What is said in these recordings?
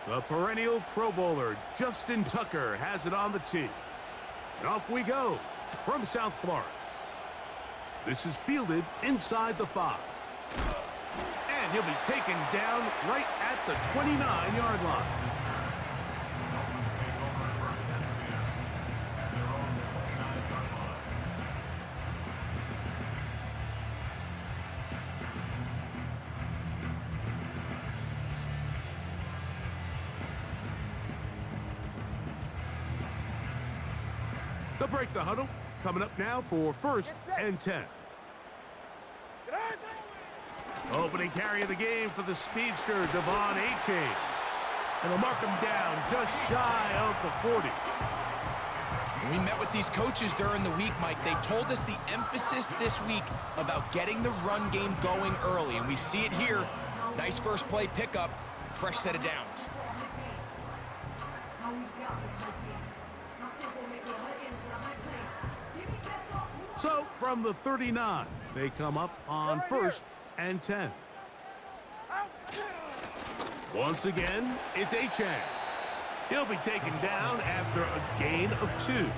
The perennial Pro Bowler, Justin Tucker, has it on the tee. And off we go from South Florida. This is fielded inside the 5. And he'll be taken down right at the 29-yard line. They'll break the huddle. Coming up now for 1st and 10. Opening carry of the game for the speedster, Devon A-Chain. And they'll mark him down just shy of the 40. We met with these coaches during the week, Mike. They told us the emphasis this week about getting the run game going early, and we see it here. Nice first play pickup, fresh set of downs. So from the 39, they come up on 1st and 10. Once again, it's A-Chain. He'll be taken down after a gain of 2.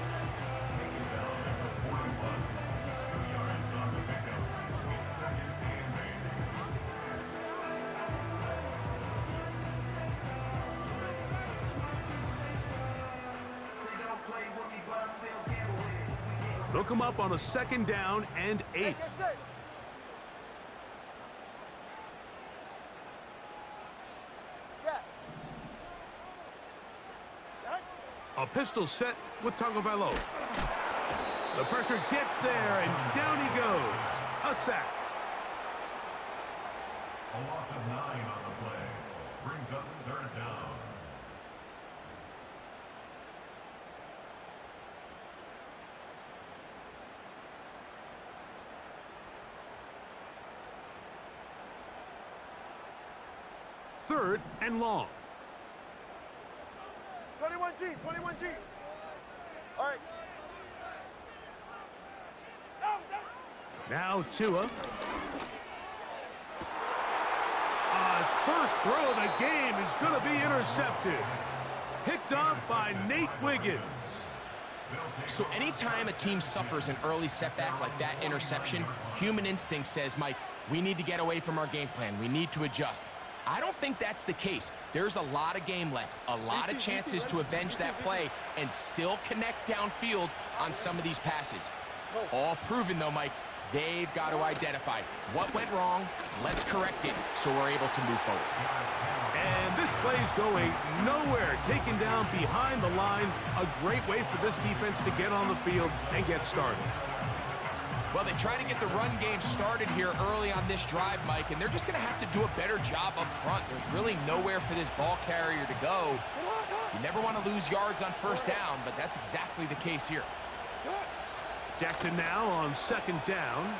They'll come up on a 2nd down and 8. A pistol set with Tagovailoa. The pressure gets there, and down he goes. A sack. A loss of 9 on the play. Brings up 3rd down. Third and long. 21G, 21G. All right. Now Tua. His first throw of the game is going to be intercepted. Picked off by Nate Wiggins. So anytime a team suffers an early setback like that interception, human instinct says, Mike, we need to get away from our game plan. We need to adjust. I don't think that's the case. There's a lot of game left, a lot of chances to avenge that play and still connect downfield on some of these passes. All proven, though, Mike, they've got to identify what went wrong, let's correct it so we're able to move forward. And this play's going nowhere, taken down behind the line. A great way for this defense to get on the field and get started. Well, they try to get the run game started here early on this drive, Mike, and they're just going to have to do a better job up front. There's really nowhere for this ball carrier to go. You never want to lose yards on 1st down, but that's exactly the case here. Jackson now on 2nd down.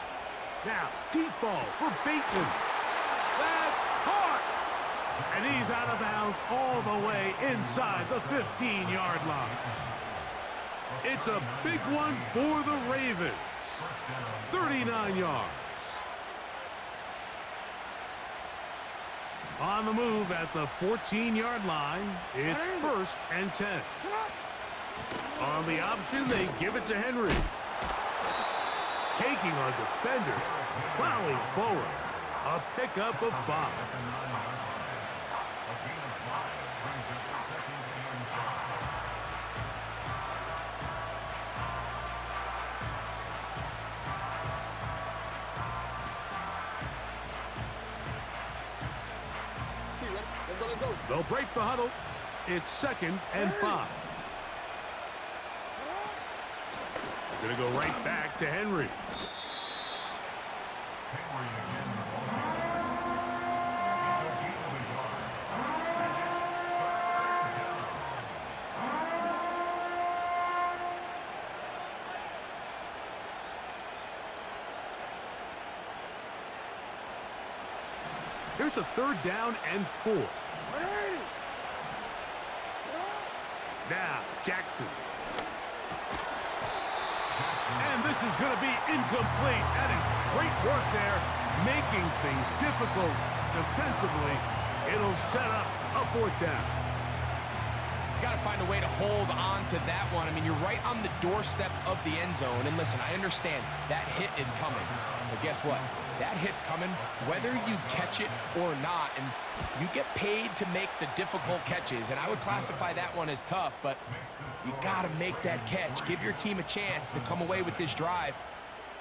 Now, deep ball for Bateman. That's caught! And he's out of bounds all the way inside the 15-yard line. It's a big one for the Ravens. 39 yards. On the move at the 14-yard line, it's 1st and 10. On the option, they give it to Henry. Taking on defenders, plowing forward. A pickup of 5. They'll break the huddle. It's 2nd and 5. Gonna go right back to Henry. Here's a 3rd down and 4. Now, Jackson. And this is going to be incomplete. That is great work there, making things difficult defensively. It'll set up a 4th down. He's got to find a way to hold on to that one. I mean, you're right on the doorstep of the end zone. And listen, I understand that hit is coming. But guess what? That hit's coming whether you catch it or not. And you get paid to make the difficult catches. And I would classify that one as tough, but you got to make that catch. Give your team a chance to come away with this drive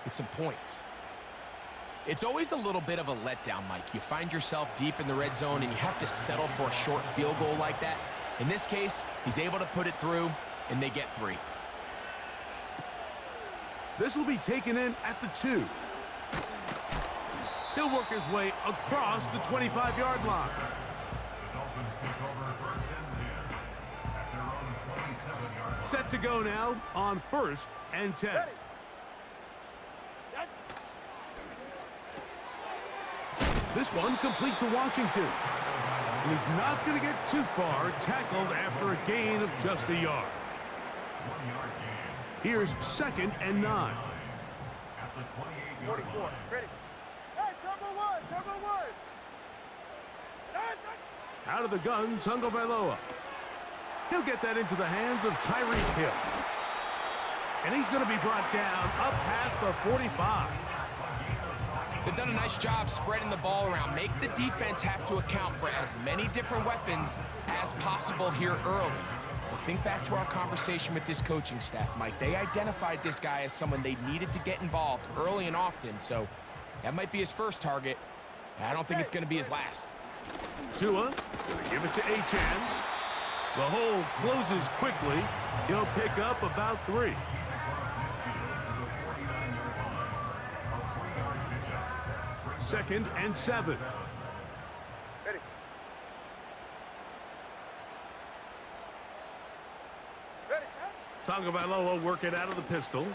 with some points. It's always a little bit of a letdown, Mike. You find yourself deep in the red zone and you have to settle for a short field goal like that. In this case, he's able to put it through, and they get 3. This will be taken in at the 2. He'll work his way across the 25-yard line. The Dolphins take over 1st and 10 at their own 27-yard line. Set to go now on 1st and 10. Ready. This one complete to Washington. And he's not going to get too far, tackled after a gain of just a yard. 1-yard gain. Here's 2nd and 9. At the 28-yard 44. line. Ready. Hey, Turbo 1. Turbo 1. Out of the gun, Tagovailoa. He'll get that into the hands of Tyreek Hill. And he's going to be brought down up past the 45. They've done a nice job spreading the ball around. Make the defense have to account for as many different weapons as possible here early. But think back to our conversation with this coaching staff, Mike. They identified this guy as someone they needed to get involved early and often, so that might be his first target. I don't think it's going to be his last. Tua, going to give it to Achane. The hole closes quickly. He'll pick up about 3. 2nd and 7. Ready. Ready, Tagovailoa work it out of the pistol.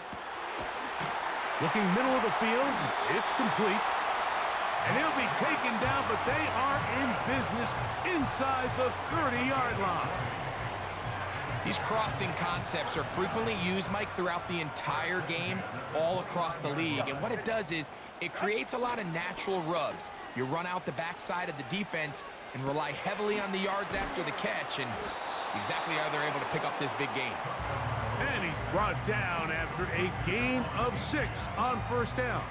Looking middle of the field. It's complete. And he'll be taken down, but they are in business inside the 30-yard line. These crossing concepts are frequently used, Mike, throughout the entire game, all across the league. And what it does is it creates a lot of natural rubs. You run out the backside of the defense and rely heavily on the yards after the catch, and it's exactly how they're able to pick up this big gain. And he's brought down after a gain of 6 on 1st down.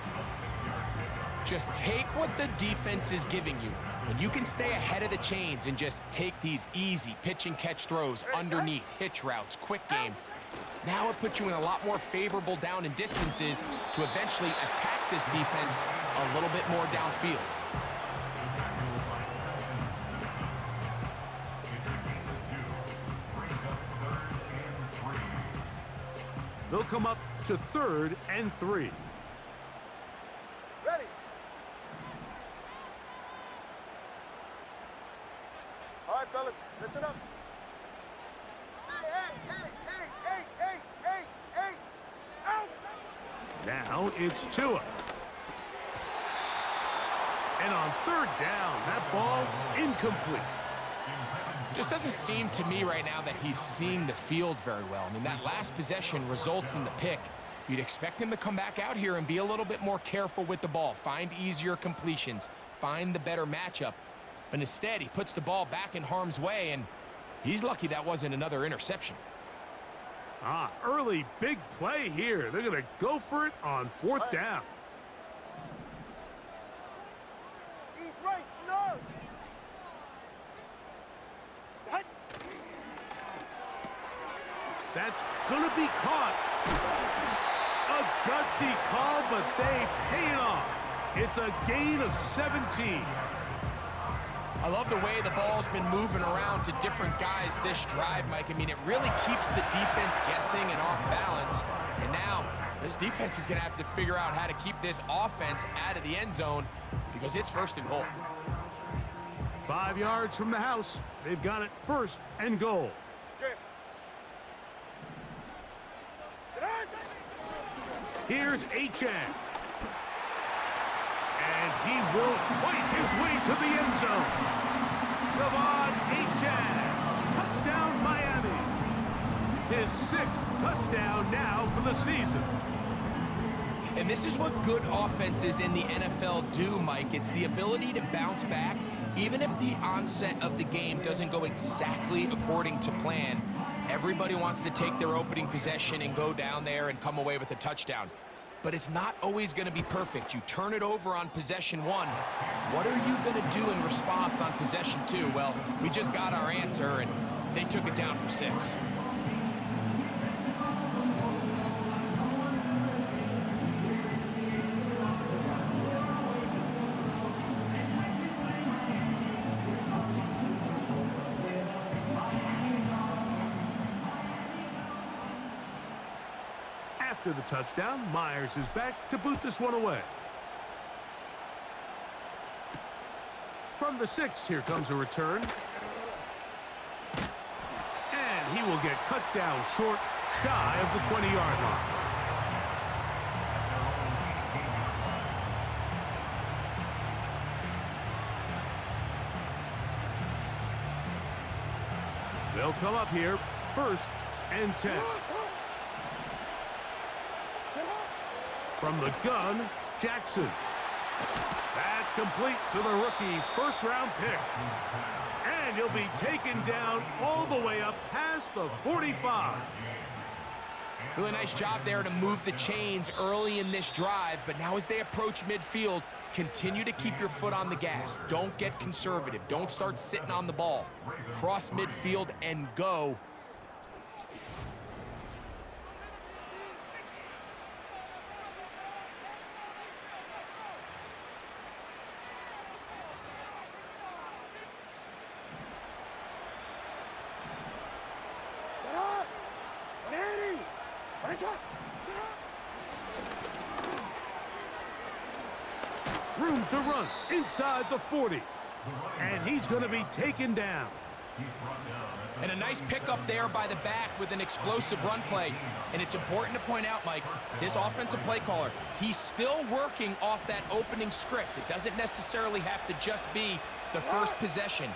Just take what the defense is giving you. When you can stay ahead of the chains and just take these easy pitch and catch throws underneath, hitch routes, quick game, now it puts you in a lot more favorable down and distances to eventually attack this defense a little bit more downfield. They'll come up to 3rd and 3. Ready. All right, fellas, listen up. Hey, out! Now it's Tua. And on 3rd down, that ball incomplete. Just doesn't seem to me right now that he's seeing the field very well. I mean, that last possession results in the pick. You'd expect him to come back out here and be a little bit more careful with the ball, find easier completions, find the better matchup. But instead, he puts the ball back in harm's way, and he's lucky that wasn't another interception. Early big play here. They're going to go for it on 4th down. He's right, snug. That's going to be caught. A gutsy call, but they pay it off. It's a gain of 17. I love the way the ball's been moving around to different guys this drive, Mike. I mean, it really keeps the defense guessing and off balance. And now, this defense is going to have to figure out how to keep this offense out of the end zone because it's 1st and goal. 5 yards from the house. They've got it 1st and goal. Here's Achane. And he will fight his way to the end zone. Achane. Touchdown, Miami. His 6th touchdown now for the season. And this is what good offenses in the NFL do, Mike. It's the ability to bounce back, even if the onset of the game doesn't go exactly according to plan. Everybody wants to take their opening possession and go down there and come away with a touchdown. But it's not always going to be perfect. You turn it over on possession 1. What are you going to do in response on possession 2? Well, we just got our answer, and they took it down for 6. After the touchdown, Myers is back to boot this one away. From the 6, here comes a return. And he will get cut down short, shy of the 20-yard line. They'll come up here, 1st and 10. From the gun, Jackson. That's complete to the rookie 1st-round pick. And he'll be taken down all the way up past the 45. Really nice job there to move the chains early in this drive, but now as they approach midfield, continue to keep your foot on the gas. Don't get conservative. Don't start sitting on the ball. Cross midfield and go. Room to run inside the 40. And he's going to be taken down. And a nice pickup there by the back with an explosive run play. And it's important to point out, Mike, this offensive play caller, he's still working off that opening script. It doesn't necessarily have to just be the first possession.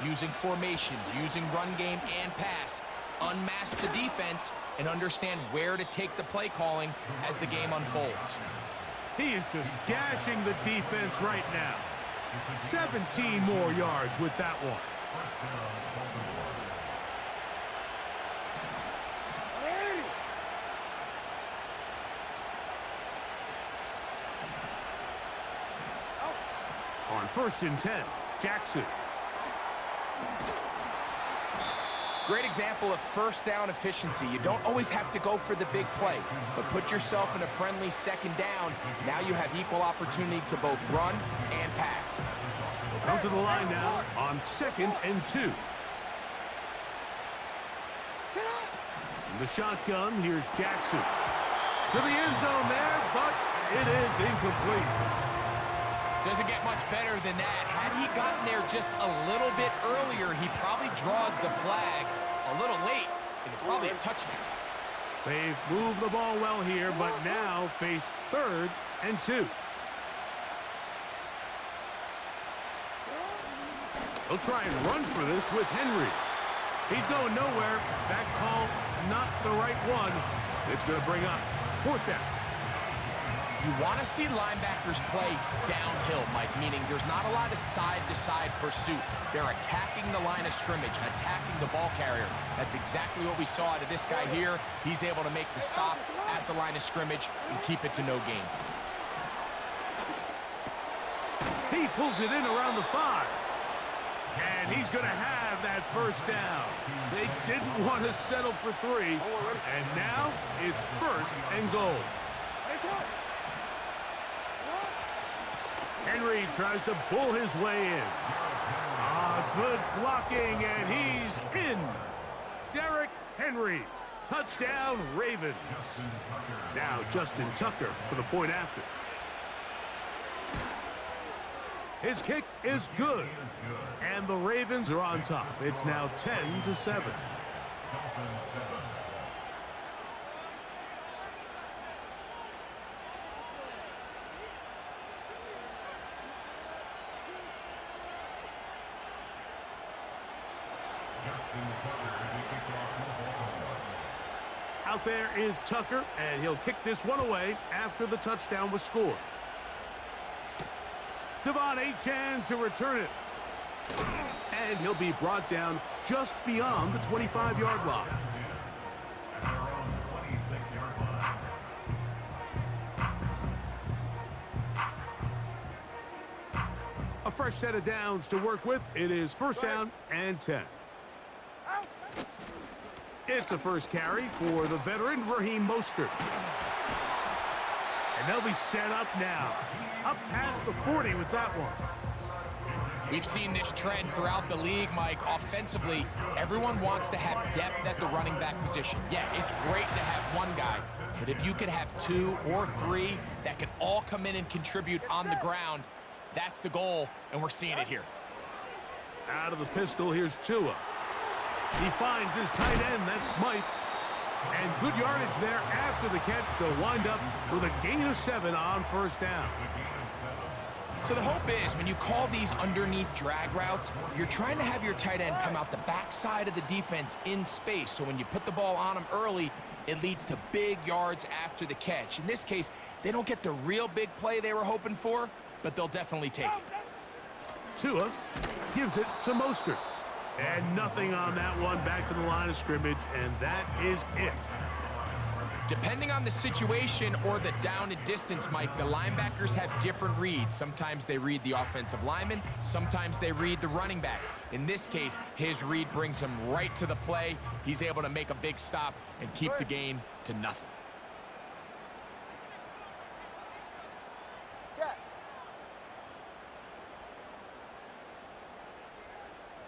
Using formations, using run game and pass. Unmask the defense and understand where to take the play calling as the game unfolds. He is just gashing the defense right now. 17 more yards with that one. On 1st and 10, Jackson. Great example of 1st down efficiency. You don't always have to go for the big play, but put yourself in a friendly 2nd down. Now you have equal opportunity to both run and pass. We'll come to the line now on 2nd and 2. In the shotgun, here's Jackson. To the end zone there, but it is incomplete. Doesn't get much better than that. Had he gotten there just a little bit earlier, he probably draws the flag a little late, and it's probably a touchdown. They've moved the ball well here, but now face 3rd and 2. They'll try and run for this with Henry. He's going nowhere. That call, not the right one. It's going to bring up 4th down. You want to see linebackers play downhill, Mike, meaning there's not a lot of side-to-side pursuit. They're attacking the line of scrimmage, attacking the ball carrier. That's exactly what we saw out of this guy here. He's able to make the stop at the line of scrimmage and keep it to no gain. He pulls it in around the 5. And he's going to have that 1st down. They didn't want to settle for 3. And now it's 1st and goal. Henry tries to pull his way in. Good blocking, and he's in. Derrick Henry. Touchdown, Ravens. Now Justin Tucker for the point after. His kick is good. And the Ravens are on top. It's now 10-7. Out there is Tucker, and he'll kick this one away after the touchdown was scored. Devon Achane to return it. And he'll be brought down just beyond the 25-yard line. At their own 26-yard line. A fresh set of downs to work with. It is first down and 10. Out. It's a first carry for the veteran Raheem Mostert. And they'll be set up now. Up past the 40 with that one. We've seen this trend throughout the league, Mike. Offensively, everyone wants to have depth at the running back position. Yeah, it's great to have one guy, but if you could have 2 or 3 that can all come in and contribute on the ground, that's the goal, and we're seeing it here. Out of the pistol, here's Tua. He finds his tight end, that's Smythe. And good yardage there after the catch. They'll wind up with a gain of 7 on first down. So the hope is when you call these underneath drag routes, you're trying to have your tight end come out the backside of the defense in space. So when you put the ball on him early, it leads to big yards after the catch. In this case, they don't get the real big play they were hoping for, but they'll definitely take it. Tua gives it to Mostert. And nothing on that one, back to the line of scrimmage, and that is it. Depending on the situation or the down and distance, Mike, the linebackers have different reads. Sometimes they read the offensive lineman, sometimes they read the running back. In this case, his read brings him right to the play. He's able to make a big stop and keep the gain to nothing. Scat.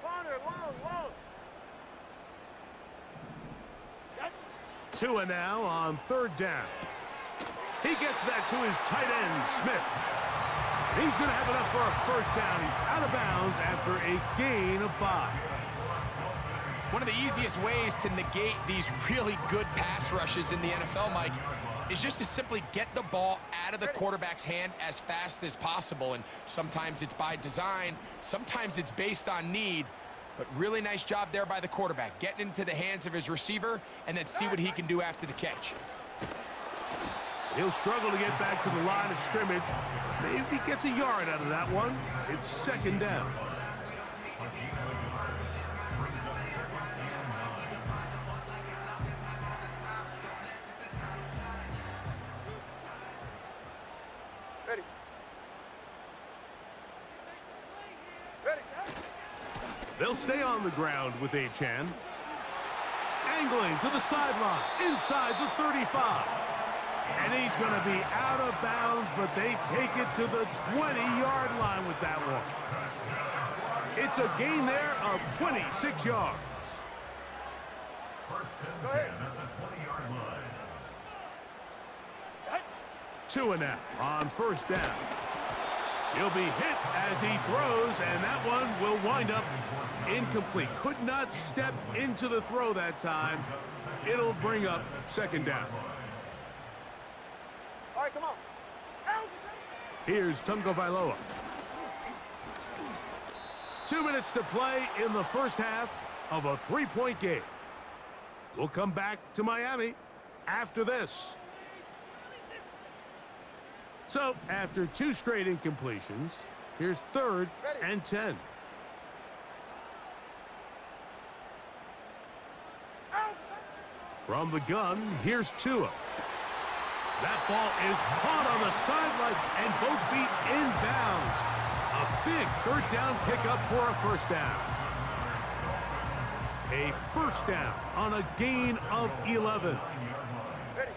Corner, long. Tua now on third down. He gets that to his tight end, Smith. And he's going to have enough for a first down. He's out of bounds after a gain of 5. One of the easiest ways to negate these really good pass rushes in the NFL, Mike, is just to simply get the ball out of the quarterback's hand as fast as possible. And sometimes it's by design, sometimes it's based on need. But really nice job there by the quarterback, getting into the hands of his receiver and then see what he can do after the catch. He'll struggle to get back to the line of scrimmage. Maybe he gets a yard out of that one. It's second down. Ready. Ready, set. They'll stay on the ground with Achane. Angling to the sideline, inside the 35. And he's going to be out of bounds, but they take it to the 20-yard line with that one. It's a gain there of 26 yards. First and Go 10 ahead. at the 20-yard line. Tua now on first down. He'll be hit as he throws, and that one will wind up incomplete. Could not step into the throw that time. It'll bring up second down. All right, come on. Out. Here's Tunga Vailoa. 2 minutes to play in the first half of a 3-point game. We'll come back to Miami after this. So, after 2 straight incompletions, here's third and 10. Out. From the gun, here's Tua. That ball is caught on the sideline and both feet inbounds. A big third down pickup for a first down. A first down on a gain of 11. Ready.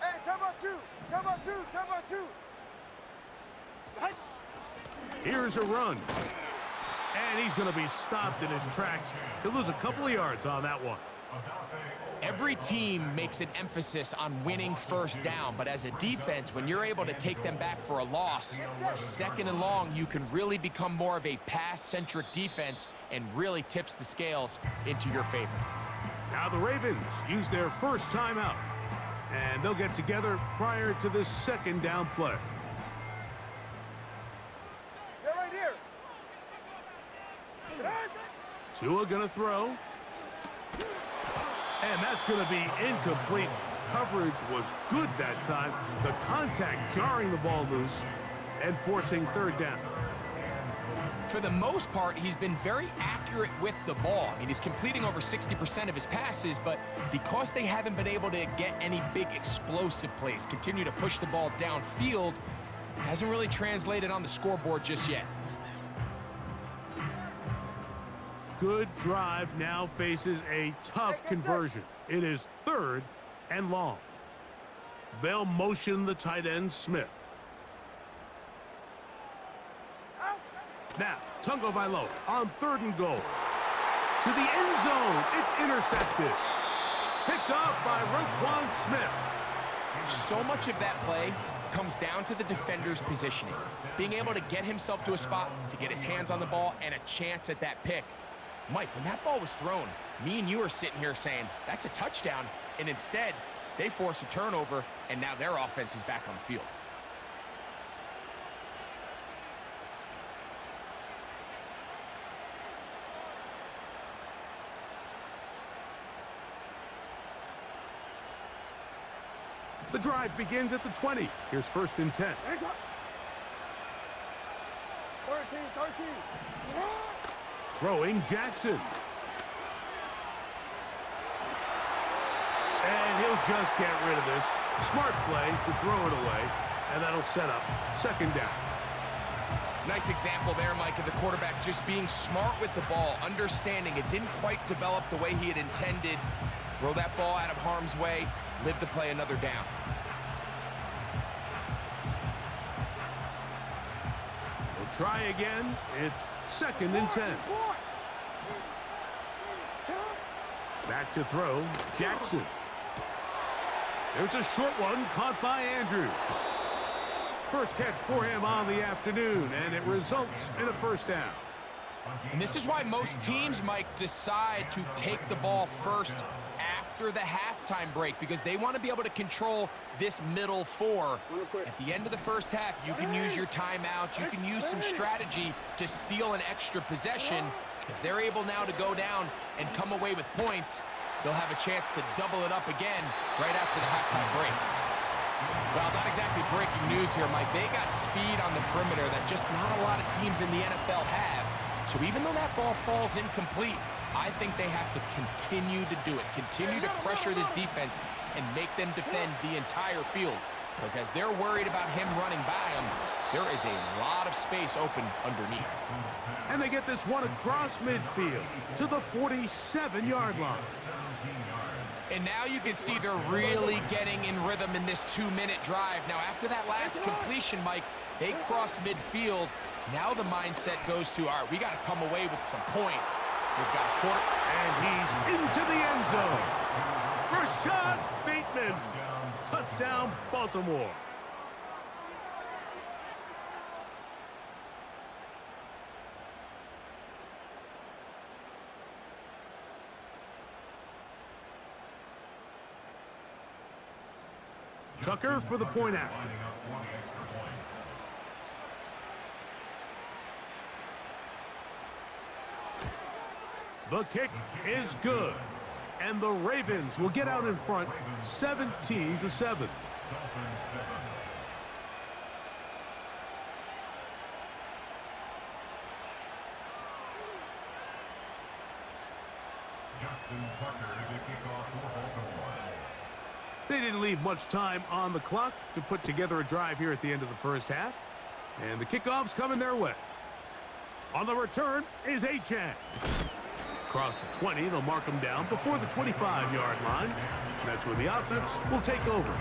Hey, time out two. Time out two. Time out two. Right. Here's a run. And he's going to be stopped in his tracks. He'll lose a couple of yards on that one. Every team makes an emphasis on winning first down, but as a defense, when you're able to take them back for a loss, second and long, you can really become more of a pass-centric defense and really tips the scales into your favor. Now the Ravens use their first timeout, and they'll get together prior to this second down play. Stay right here. Right. Tua gonna throw. And that's gonna be incomplete. Coverage was good that time. The contact jarring the ball loose and forcing third down. For the most part, he's been very accurate with the ball. I mean, he's completing over 60% of his passes, but because they haven't been able to get any big explosive plays, continue to push the ball downfield, hasn't really translated on the scoreboard just yet. Good drive now faces a tough conversion. It is 3rd and long. They'll motion the tight end Smith. Now, Tagovailoa on 3rd and goal. To the end zone. It's intercepted. Picked off by Roquan Smith. So much of that play comes down to the defender's positioning. Being able to get himself to a spot, to get his hands on the ball, and a chance at that pick. Mike, when that ball was thrown, me and you are sitting here saying, that's a touchdown. And instead, they force a turnover, and now their offense is back on the field. The drive begins at the 20. Here's 1st and 10. 13. Throwing Jackson. And he'll just get rid of this. Smart play to throw it away. And that'll set up 2nd down. Nice example there, Mike, of the quarterback just being smart with the ball, understanding it didn't quite develop the way he had intended. Throw that ball out of harm's way, live to play another down. They'll try again. It's 2nd and 10. Back to throw, Jackson. There's a short one caught by Andrews. First catch for him on the afternoon, and it results in a 1st down. And this is why most teams, Mike, decide to take the ball first after the halftime break, because they want to be able to control this middle 4. At the end of the first half, you can use your timeout, you can use some strategy to steal an extra possession. If they're able now to go down and come away with points, they'll have a chance to double it up again right after the halftime break. Well, not exactly breaking news here, Mike. They got speed on the perimeter that just not a lot of teams in the NFL have. So even though that ball falls incomplete, I think they have to continue to do it, continue to pressure this defense and make them defend the entire field. Because as they're worried about him running by them, there is a lot of space open underneath. And they get this one across midfield to the 47-yard line. And now you can see they're really getting in rhythm in this 2-minute drive. Now, after that last completion, Mike, they cross midfield. Now the mindset goes to, all right, we got to come away with some points. We've got a quarter. And he's into the end zone. Rashad Bateman. Touchdown, Baltimore. Tucker for the point after. The kick is good. And the Ravens will get out in front 17-7. They didn't leave much time on the clock to put together a drive here at the end of the first half. And the kickoff's coming their way. On the return is Achane. Across the 20, they'll mark him down before the 25-yard line. And that's where the offense will take over.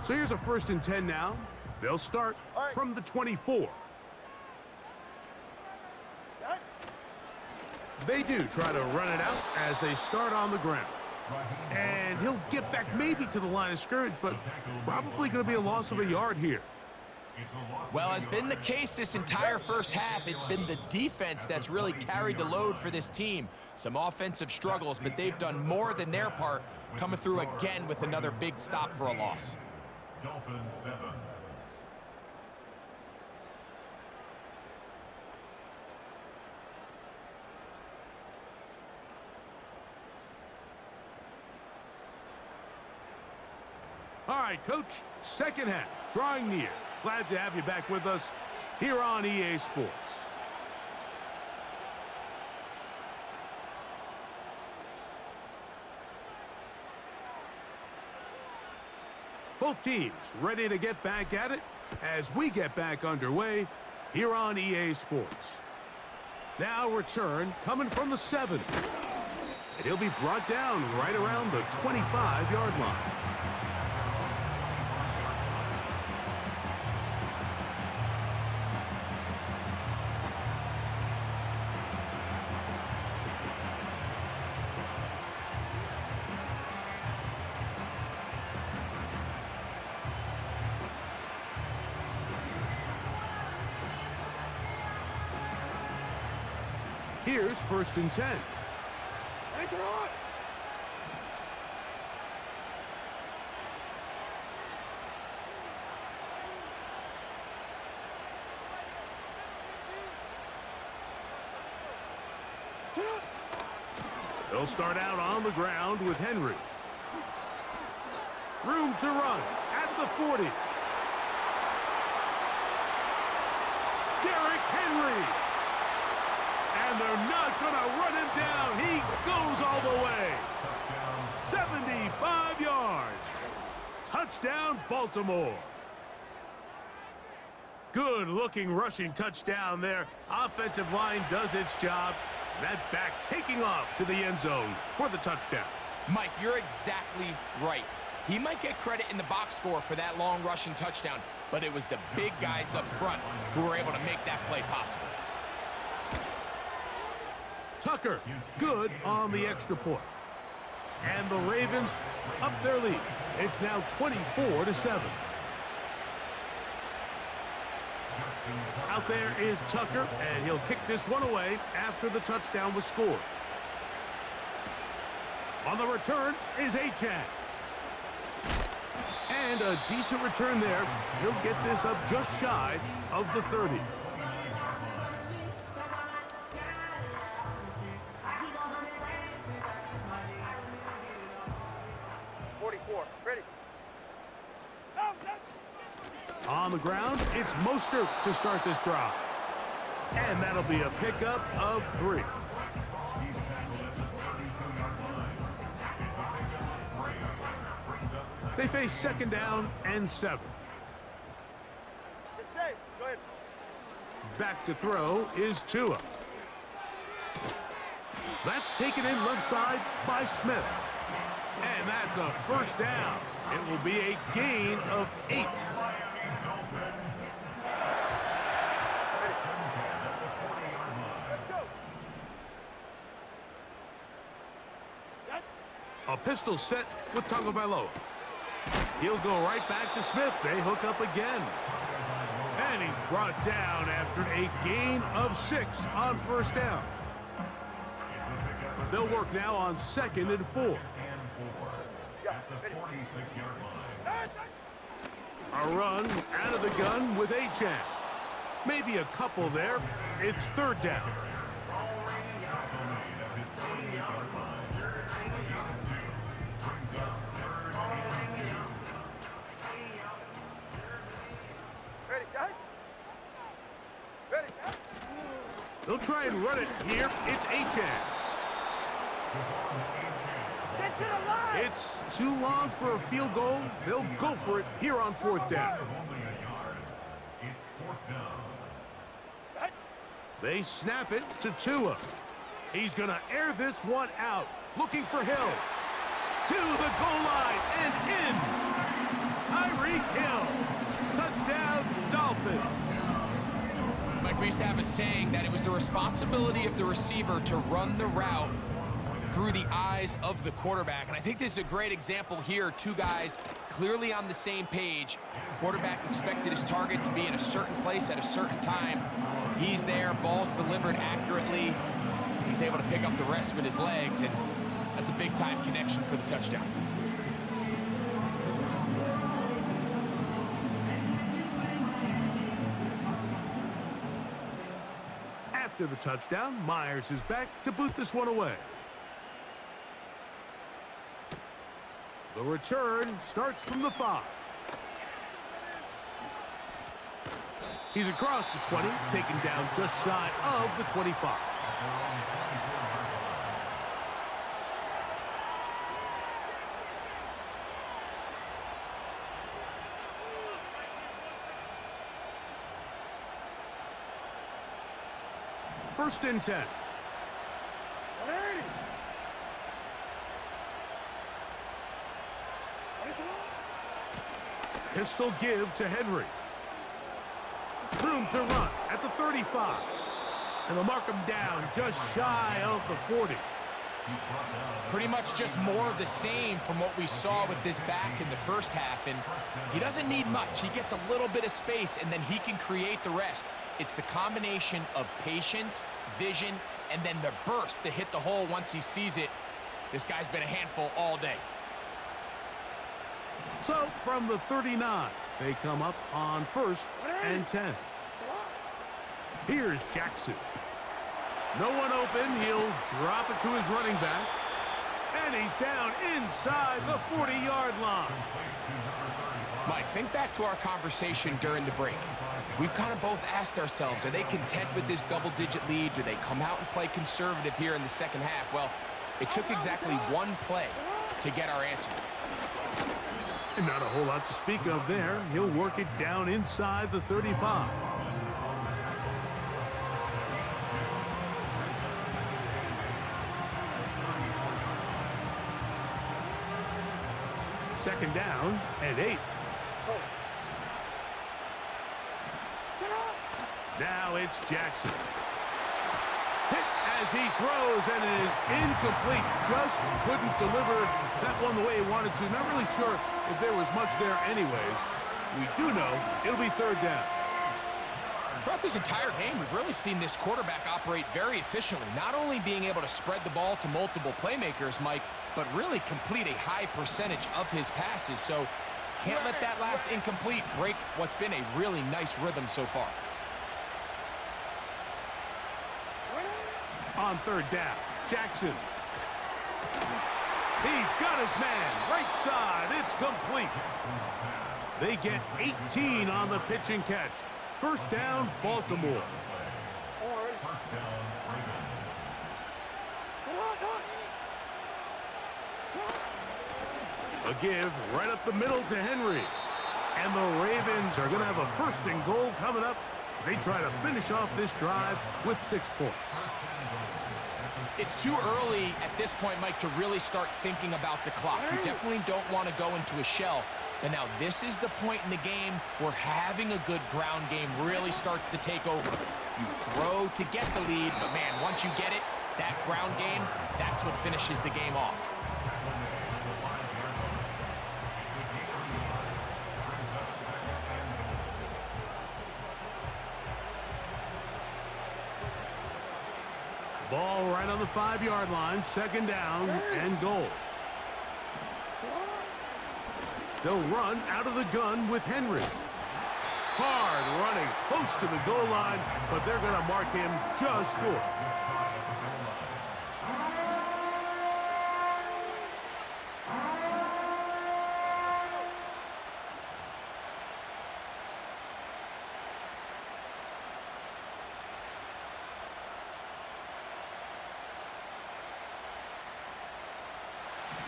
So here's a 1st and 10 now. They'll start from the 24. They do try to run it out as they start on the ground. And he'll get back maybe to the line of scrimmage, but probably going to be a loss of a yard here. Well, has been the case this entire first half. It's been the defense that's really carried the load for this team. Some offensive struggles, but they've done more than their part, coming through again with another big stop for a loss. Dolphins 7. All right, Coach, second half, drawing near. Glad to have you back with us here on EA Sports. Both teams ready to get back at it as we get back underway here on EA Sports. Now return coming from the 7. And he'll be brought down right around the 25-yard line. Here's 1st and 10. Thanks, on. They'll start out on the ground with Henry. Room to run at the 40. Derrick Henry. And they're not going to run him down. He goes all the way. 75 yards. Touchdown, Baltimore. Good-looking rushing touchdown there. Offensive line does its job. That back taking off to the end zone for the touchdown. Mike, you're exactly right. He might get credit in the box score for that long rushing touchdown, but it was the big guys up front who were able to make that play possible. Tucker, good on the extra point. And the Ravens up their lead. It's now 24-7. Out there is Tucker, and he'll kick this one away after the touchdown was scored. On the return is Achane. And a decent return there. He'll get this up just shy of the 30. On the ground, it's Mostert to start this drive. And that'll be a pickup of 3. They face 2nd down and 7. It's safe. Go ahead. Back to throw is Tua. That's taken in left side by Smith. And that's a 1st down. It will be a gain of 8. A pistol set with Tagovailoa. He'll go right back to Smith. They hook up again. And he's brought down after a gain of 6 on 1st down. They'll work now on 2nd and 4. A run out of the gun with Achane. Maybe a couple there. It's 3rd down. They'll try and run it here. It's Achane. Get to the line. It's too long for a field goal. They'll go for it here on 4th down. They snap it to Tua. He's going to air this one out. Looking for Hill. To the goal line and in. Tyreek Hill. Touchdown, Dolphins. Mike, we used to have a saying that it was the responsibility of the receiver to run the route through the eyes of the quarterback. And I think this is a great example here. Two guys clearly on the same page. Quarterback expected his target to be in a certain place at a certain time. He's there, ball's delivered accurately. He's able to pick up the rest with his legs, and that's a big-time connection for the touchdown. After the touchdown, Myers is back to boot this one away. The return starts from the 5. He's across the 20, taken down just shy of the 25. First and 10. Pistol give to Henry. Room to run at the 35. And they'll mark him down just shy of the 40. Pretty much just more of the same from what we saw with this back in the first half. And he doesn't need much. He gets a little bit of space, and then he can create the rest. It's the combination of patience, vision, and then the burst to hit the hole once he sees it. This guy's been a handful all day. So, from the 39, they come up on first and 10. Here's Jackson. No one open. He'll drop it to his running back. And he's down inside the 40-yard line. Mike, think back to our conversation during the break. We've kind of both asked ourselves, are they content with this double-digit lead? Do they come out and play conservative here in the second half? Well, it took exactly one play to get our answer. And not a whole lot to speak of there. He'll work it down inside the 35. Second down and 8. Now it's Jackson. Hit as he throws, and it is incomplete. Just couldn't deliver that one the way he wanted to. Not really sure if there was much there anyways. We do know it'll be third down. Throughout this entire game, we've really seen this quarterback operate very efficiently. Not only being able to spread the ball to multiple playmakers, Mike, but really complete a high percentage of his passes. So can't let that last incomplete break what's been a really nice rhythm so far. On third down, Jackson. He's got his man, right side, it's complete. They get 18 on the pitch and catch. First down, Baltimore. A give right up the middle to Henry. And the Ravens are going to have a first and goal coming up. They try to finish off this drive with 6 points. It's too early at this point, Mike, to really start thinking about the clock. You definitely don't want to go into a shell. But now this is the point in the game where having a good ground game really starts to take over. You throw to get the lead, but man, once you get it, that ground game, that's what finishes the game off. Ball right on the 5-yard line, second down and goal. They'll run out of the gun with Henry. Hard running, close to the goal line, but they're going to mark him just short.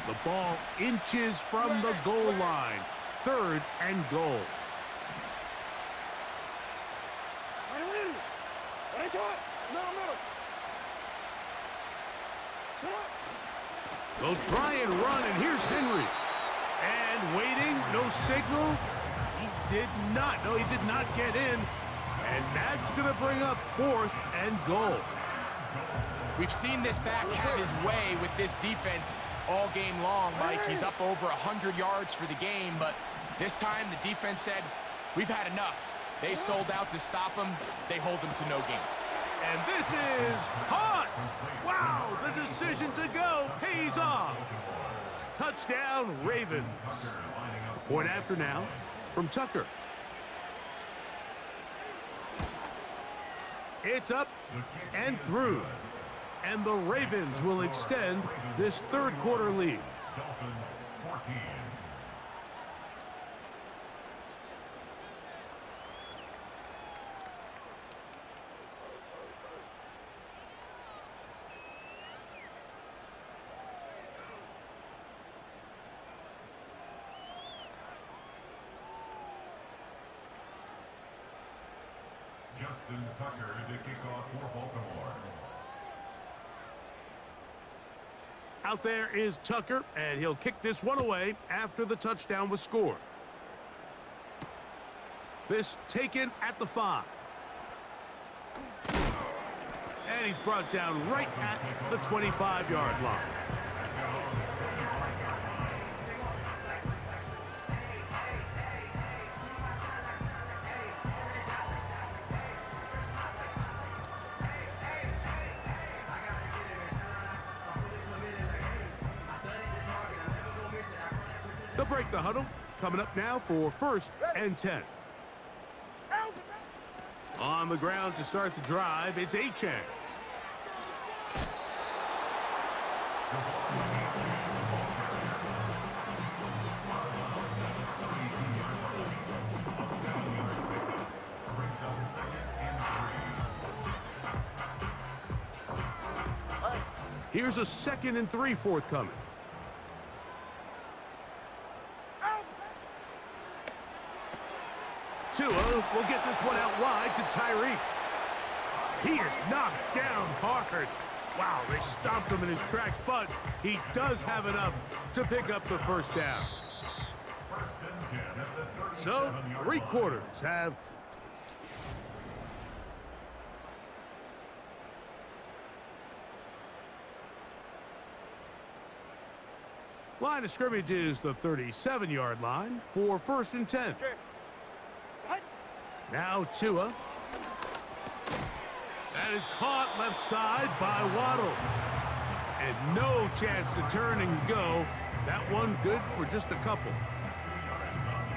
The ball inches from the goal line. Third and goal. They'll try and run, and here's Henry. And waiting, no signal. He did not. No, he did not get in. And that's going to bring up fourth and goal. We've seen this back have his way with this defense all game long, Mike. He's up over 100 yards for the game, but this time the defense said, we've had enough. They sold out to stop him. They hold him to no gain. And this is caught. Wow, the decision to go pays off. Touchdown, Ravens. Point after now from Tucker. It's up and through. And the Ravens will extend this third quarter lead. Dolphins 14. Justin Tucker to kick off for Baltimore. Out there is Tucker, and he'll kick this one away after the touchdown was scored. This taken at the 5. And he's brought down right at the 25-yard line. They'll break the huddle. Coming up now for 1st and 10. On the ground to start the drive, it's Achane. Here's a 2nd and 3 forthcoming. Tua will get this one out wide to Tyreek. He is knocked down hard. Wow, they stomped him in his tracks, but he does have enough to pick up the first down. So, 3 quarters have... Line of scrimmage is the 37-yard line for 1st and 10. Now Tua. That is caught left side by Waddle. And no chance to turn and go. That one good for just a couple.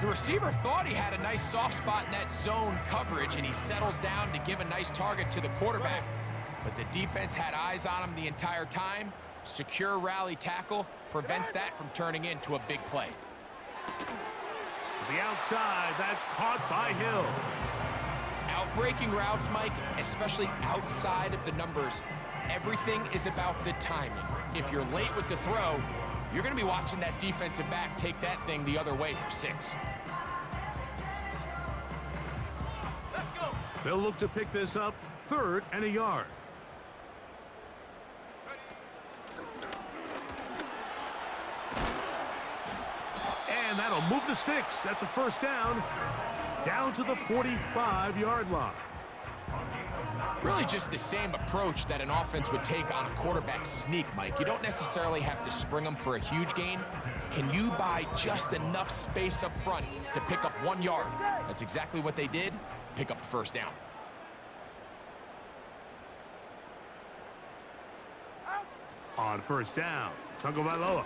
The receiver thought he had a nice soft spot in that zone coverage, and he settles down to give a nice target to the quarterback. But the defense had eyes on him the entire time. Secure rally tackle prevents that from turning into a big play. To the outside, that's caught by Hill. Outbreaking routes, Mike, especially outside of the numbers, everything is about the timing. If you're late with the throw, you're going to be watching that defensive back take that thing the other way for 6. Let's go. They'll look to pick this up 3rd and a yard. And that'll move the sticks. That's a 1st down. Down to the 45-yard line. Really just the same approach that an offense would take on a quarterback sneak, Mike. You don't necessarily have to spring them for a huge gain. Can you buy just enough space up front to pick up 1 yard? That's exactly what they did. Pick up the 1st down. On 1st down, Tagovailoa.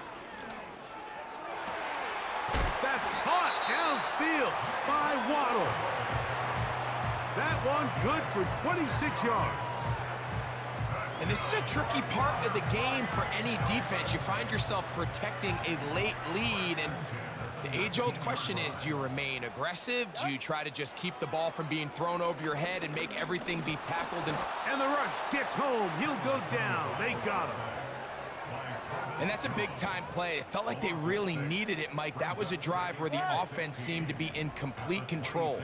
That's caught downfield by Waddle. That one good for 26 yards. And this is a tricky part of the game for any defense. You find yourself protecting a late lead, and the age-old question is, do you remain aggressive? Do you try to just keep the ball from being thrown over your head and make everything be tackled? And the rush gets home. He'll go down. They got him. And that's a big-time play. It felt like they really needed it, Mike. That was a drive where the offense seemed to be in complete control.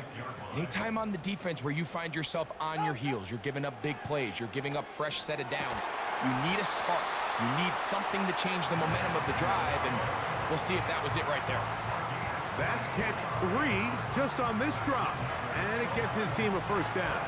Anytime on the defense where you find yourself on your heels, you're giving up big plays, you're giving up fresh set of downs, you need a spark. You need something to change the momentum of the drive, and we'll see if that was it right there. That's catch 3 just on this drop, and it gets his team a 1st down.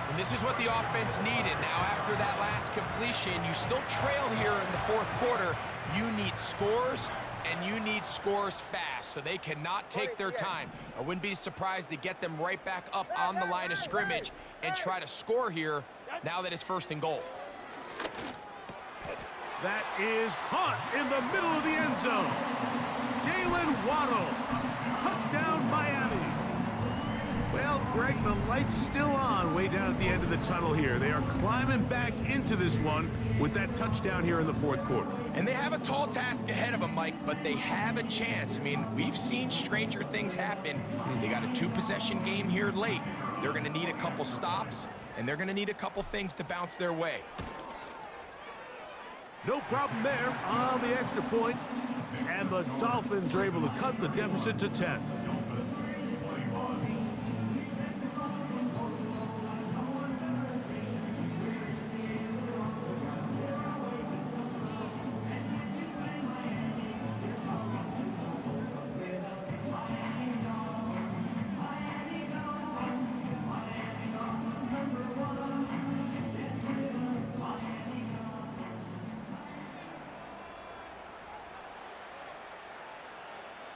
And this is what the offense needed. Now, after that last completion, you still trail here in the fourth quarter. You need scores, and you need scores fast, so they cannot take their time. I wouldn't be surprised to get them right back up on the line of scrimmage and try to score here now that it's 1st and goal. That is caught in the middle of the end zone. Jalen Waddle. Touchdown, Miami. Well, Greg, the light's still on way down at the end of the tunnel here. They are climbing back into this one with that touchdown here in the fourth quarter. And they have a tall task ahead of them, Mike, but they have a chance. I mean, we've seen stranger things happen. They got a 2-possession game here late. They're going to need a couple stops, and they're going to need a couple things to bounce their way. No problem there on the extra point, and the Dolphins are able to cut the deficit to 10.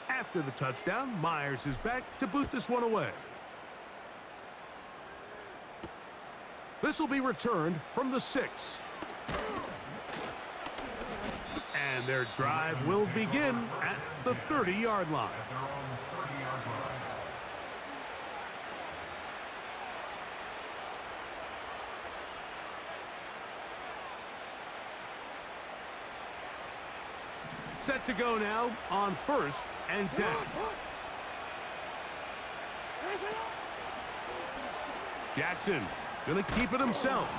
After the touchdown, Myers is back to boot this one away. This will be returned from the 6. And their drive will begin at the 30-yard line. Set to go now on 1st and 10. Jackson gonna keep it himself.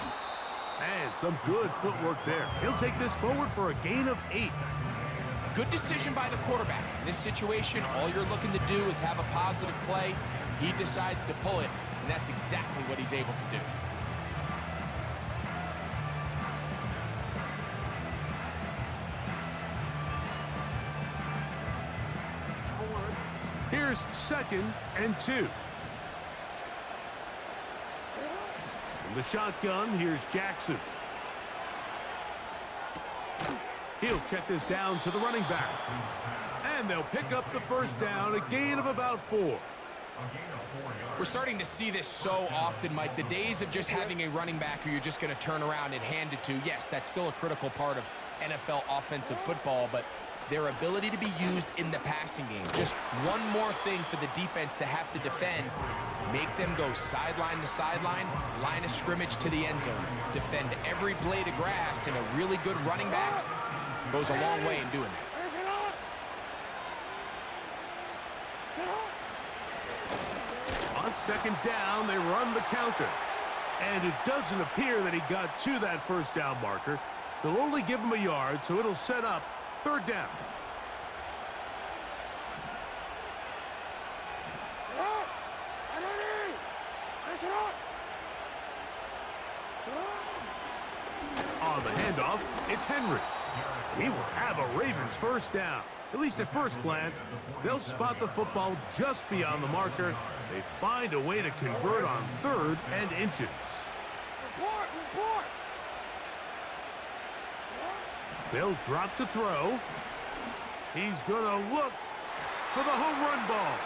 And some good footwork there. He'll take this forward for a gain of 8. Good decision by the quarterback. In this situation, all you're looking to do is have a positive play. He decides to pull it, and that's exactly what he's able to do. Here's 2nd and 2. From the shotgun, here's Jackson. He'll check this down to the running back. And they'll pick up the 1st down, a gain of about 4. We're starting to see this so often, Mike. The days of just having a running back who you're just going to turn around and hand it to, yes, that's still a critical part of NFL offensive football, but their ability to be used in the passing game. Just one more thing for the defense to have to defend. Make them go sideline to sideline, line of scrimmage to the end zone. Defend every blade of grass, and a really good running back goes a long way in doing that. On 2nd down, they run the counter. And it doesn't appear that he got to that 1st down marker. They'll only give him a yard, so it'll set up 3rd down. On the handoff, it's Henry. He will have a Ravens 1st down. At least at first glance, they'll spot the football just beyond the marker. They find a way to convert on 3rd and inches. Report! They'll drop to throw. He's gonna look for the home run ball.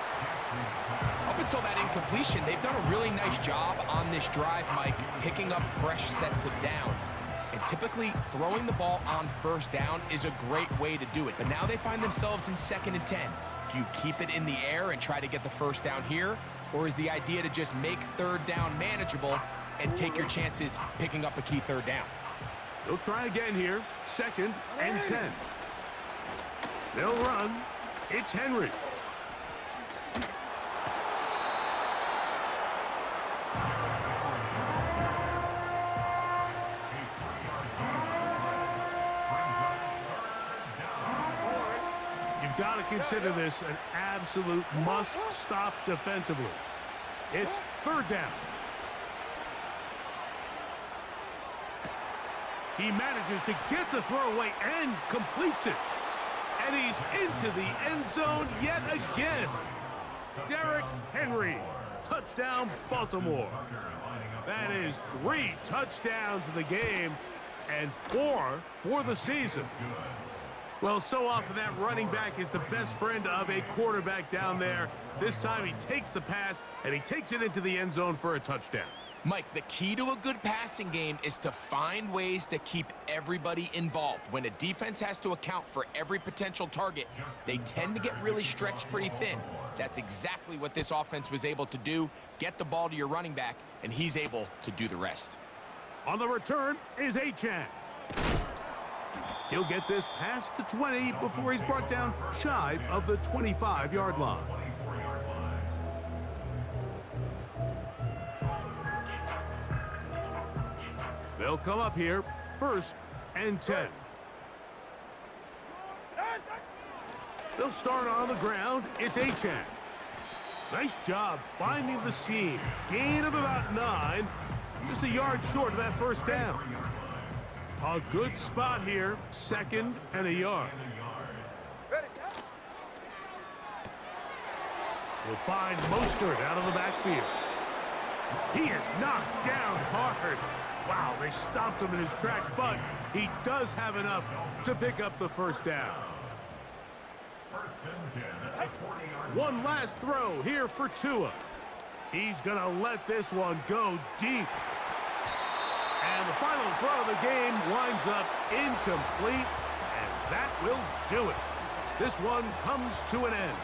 Up until that incompletion, they've done a really nice job on this drive, Mike, picking up fresh sets of downs. And typically, throwing the ball on 1st down is a great way to do it. But now they find themselves in 2nd and 10. Do you keep it in the air and try to get the 1st down here? Or is the idea to just make 3rd down manageable and take your chances picking up a key 3rd down? They'll try again here. 2nd and 10. They'll run. It's Henry. You've got to consider this an absolute must-stop defensively. It's 3rd down. He manages to get the throw away and completes it. And he's into the end zone yet again. Derrick Henry. Touchdown, Baltimore. That is 3 touchdowns in the game and 4 for the season. Well, so often that running back is the best friend of a quarterback down there. This time he takes the pass and he takes it into the end zone for a touchdown. Mike, the key to a good passing game is to find ways to keep everybody involved. When a defense has to account for every potential target, they tend to get really stretched pretty thin. That's exactly what this offense was able to do. Get the ball to your running back, and he's able to do the rest. On the return is Achane. He'll get this past the 20 before he's brought down shy of the 25-yard line. They'll come up here, 1st and 10. They'll start on the ground. It's Achane. Nice job finding the seam. Gain of about 9. Just a yard short of that first down. A good spot here. 2nd and a yard. He'll find Mostert out of the backfield. He is knocked down hard. Wow, they stopped him in his tracks, but he does have enough to pick up the first down. One last throw here for Tua. He's going to let this one go deep. And the final throw of the game winds up incomplete, and that will do it. This one comes to an end.